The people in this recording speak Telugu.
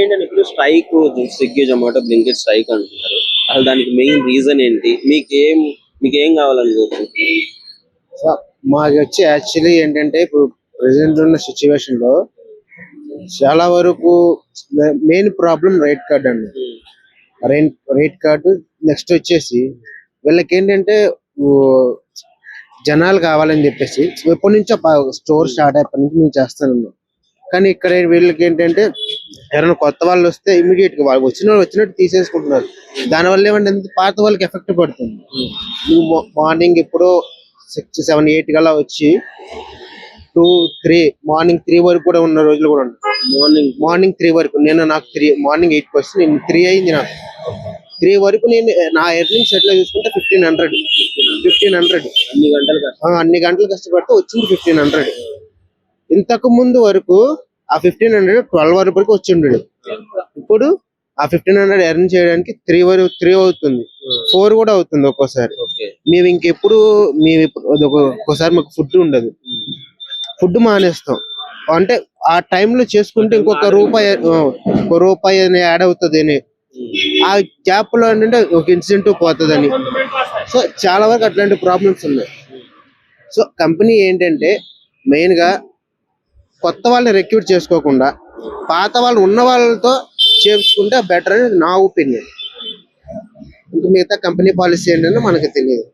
ఏంటంటే ఇప్పుడు strike, Swiggy Zomato Blinkit strike అంటున్నారు. అసలు దానికి మెయిన్ రీజన్ ఏంటి? మీకేం కావాలని కోరుకుంటున్నారు? సో మాకు వచ్చి యాక్చువల్లీ ఏంటంటే ఇప్పుడు ప్రెసెంట్ ఉన్న సిచ్యువేషన్ లో చాలా వరకు మెయిన్ ప్రాబ్లం రేట్ కార్డ్ అండి. రేట్ కార్డు నెక్స్ట్ వచ్చేసి వీళ్ళకి ఏంటంటే ఊ, జనాలు కావాలని చెప్పేసి ఎప్పటి నుంచో స్టోర్ స్టార్ట్ అయినప్పటి నుంచి మేము చేస్తాను. కానీ ఇక్కడ వీళ్ళకి ఏంటంటే ఎవరైనా కొత్త వాళ్ళు వస్తే ఇమీడియట్ గా వాళ్ళు వచ్చినట్టు తీసేసుకుంటున్నారు. దానివల్ల ఏమంటే పాత వాళ్ళకి ఎఫెక్ట్ పడుతుంది. నువ్వు మార్నింగ్ ఎప్పుడో 6, 7, 8 గలా వచ్చి 2, 3 మార్నింగ్ 3 వరకు కూడా ఉన్న రోజులు కూడా ఉన్నాయి. మార్నింగ్ 3 వరకు నాకు 3 మార్నింగ్ 8 వస్తే నేను 3 అయింది. నాకు 3 వరకు నేను నా ఎర్నింగ్స్ ఎట్లా చూసుకుంటే 1500 అన్ని గంటలు కష్టపడితే వచ్చింది 1500. ఇంతకు ముందు వరకు ఆ 1500 12 వరకు వచ్చి ఉండేది. ఇప్పుడు ఆ 1500 ఎర్న్ చేయడానికి 3 అవుతుంది, 4 కూడా అవుతుంది ఒక్కోసారి. మేము ఇంకెప్పుడు ఒక్కోసారి మాకు ఫుడ్ ఉండదు, ఫుడ్ మానేస్తాం. అంటే ఆ టైంలో చేసుకుంటే ఇంకొక రూపాయి అని యాడ్ అవుతుంది అని, ఆ గ్యాప్ లో ఏంటంటే ఒక ఇన్సిడెంట్ పోతుందని. సో చాలా వరకు అట్లాంటి ప్రాబ్లమ్స్ ఉన్నాయి. సో కంపెనీ ఏంటంటే మెయిన్ గా కొత్త వాళ్ళని రిక్రూట్ చేసుకోకుండా పాత వాళ్ళు ఉన్న వాళ్ళతో చేసుకుంటే బెటర్ అనేది నా ఒపీనియన్. ఇంకా మిగతా కంపెనీ పాలసీ ఏంటంటే మనకి తెలియదు.